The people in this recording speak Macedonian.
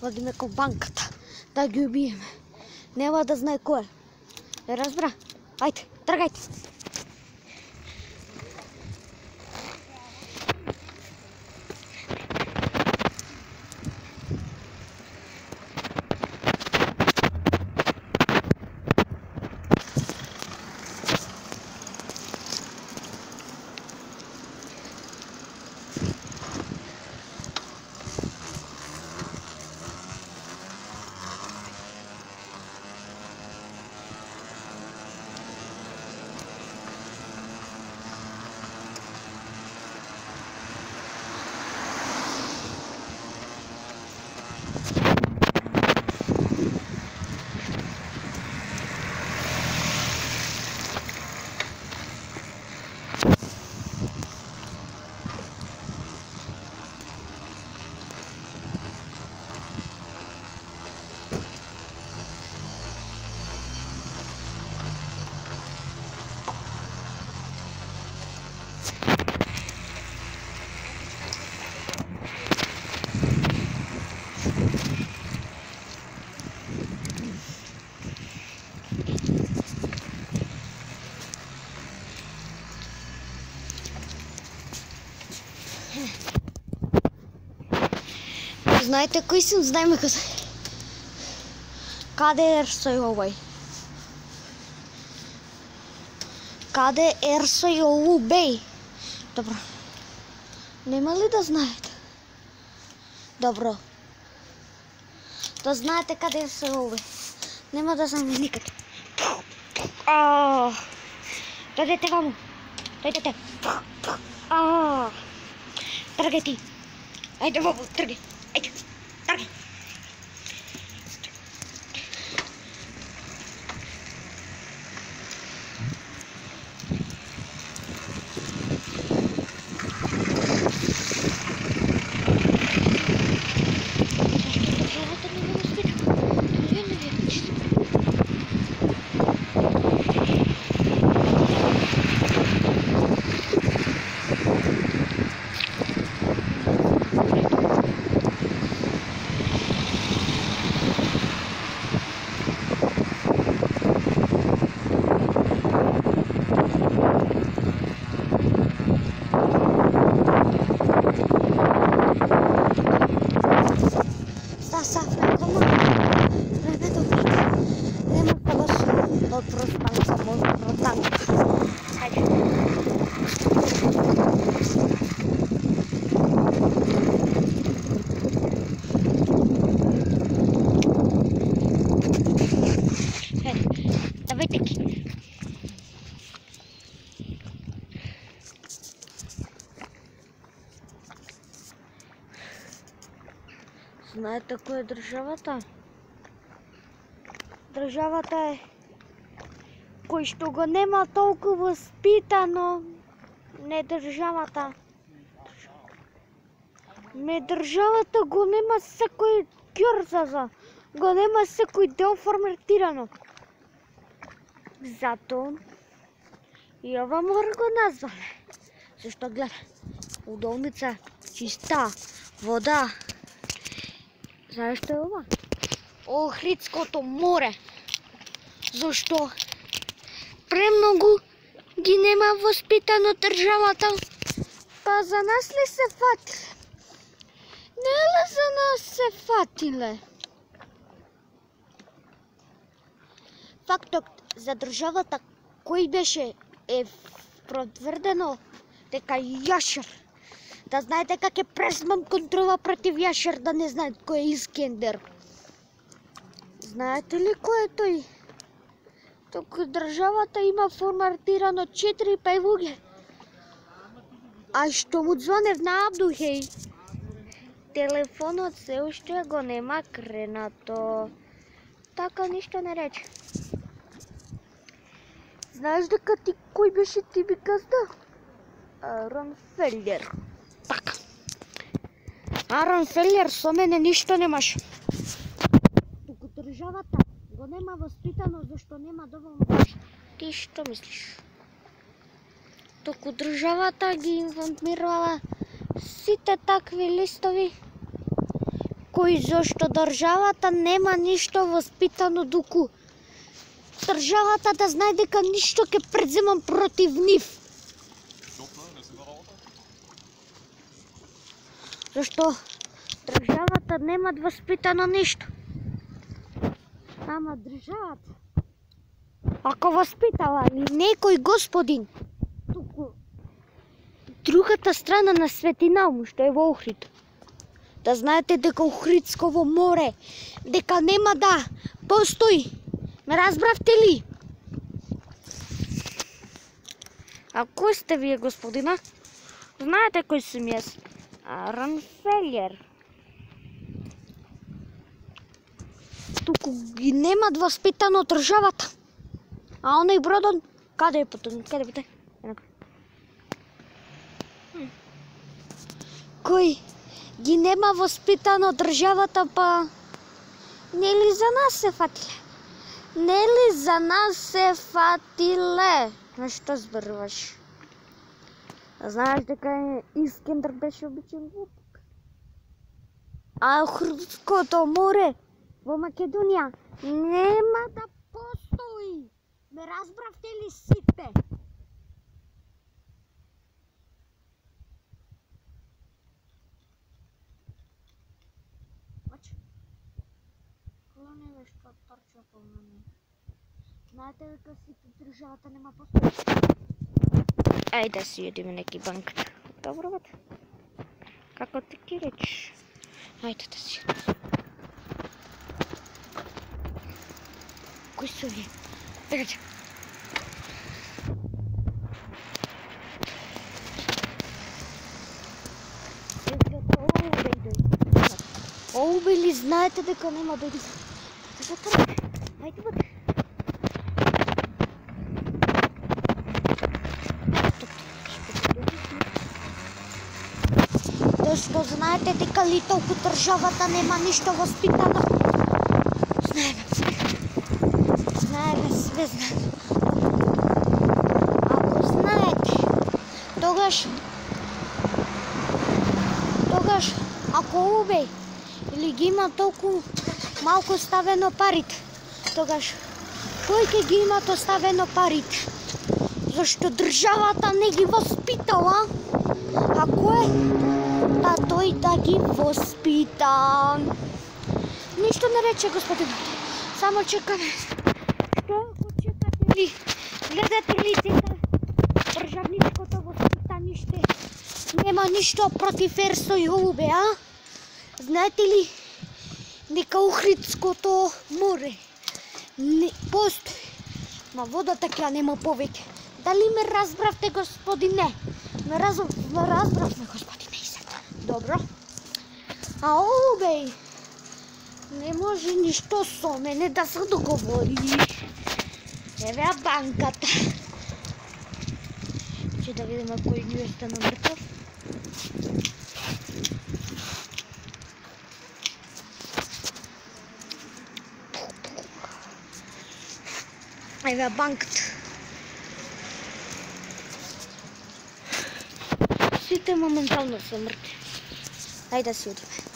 Одиме кај банката да ги убиеме. Нема да знае кој е. Не разбра? Ајде, тргајте. Знаете кој сум? Знаеме кој сум. Каде е Ерсој овој? Каде е Ерсој овој? Добро. Нема ли да знаете? Добро. Да знаете каде е Ерсој овој. Нема да знам никаде. Дојдете ваму. Дојдете. Тргај ти. Ајде ваму, тргај. Ајде, тргај. Знаете кој е државата? Државата е кој што го нема толку воспитано, не државата. Не државата го нема секој кјорзаза, го нема секој дел форматирано. Зато и ова мора го назвале. Зашто гледа, удолница, чиста, вода. Знаеш што е ова? Охридското море. Зашто? Премногу ги нема воспитано државата. Па за нас ли се фатиле? Не ли за нас се фатиле? Фактот за државата кој беше е потврдено дека Јашар. Да знаете как е пресман контрола против Јашар, да не знаете кој е Искендер. Знаете ли кој е тој? Тук државата има форматирано 4 пајвуѓе. А што му звонев на Абдухеј, телефонот се уште го нема кренато. Така ништо не рече. Знаеш дека ти кој беше ти би казда? Арон Фелер. Така. Арон Фелер со мене ништо немаш. Туку државата го нема воспитано зашто нема доволно баш. Ти што мислиш? Туку државата ги информирала сите такви листови некои зашто државата нема ништо воспитано дуку. Државата да знае дека ништо ќе предземам против нив. Зашто државата нема воспитано ништо. Ама државата, ако воспитала некој господин, туку другата страна на светинаум, што е во Охрид, да знаете дека Охридсково море, дека нема да постои. Ме разбравте ли? А кој сте вие, господина? Знаете кој сум јас? Арон Фелјер. Туку ги немат воспитано државата. А оној бродон, каде е потон? Каде бите? Кој ги нема воспитано државата, па нели за нас се фатиле? Нели за нас се фатиле? На што зборуваш? Знаеш дека Искендер беше обичен глупак. А Охридското море во Македонија нема да постои. Ме разбравте ли сите? Кој не веш што трча по мене? Знаете дека сите државата нема постои? Ајде да си једиме неки банкет. Добро бе? Како ти ки речеш? Ајде да си једиме. Кој су вие? Бегајте. Оубе ли знаете дека нема дојди? Ајде бе. Зашто знаете дека ли толку државата нема ништо воспитано? Знаеме све знаеме. Ако знаете, тогаш ако убеј или ги има толку малку ставено парите, тогаш кој ќе ги има то ставено парите? Зашто државата не ги воспитала, а кој да тој да ги воспита. Ништо не рече господин, само чекаме. Што ако чекате ли, гледате ли дека државничкото воспитаниште нема ништо против Ерсо и Оубе, а? Знаете ли дека Охридското море не постои, ма водата ќе нема повеќе. Дали ме разбравте, господине? Ме разбравме, господине, и сега. Добро. А Оубеј не може ништо со мене да се договори. Еве ја банката. Ќе да видиме кој ни остана мртов. Еве ја банката. Сите моментално се мртви. Ајде да си одиме.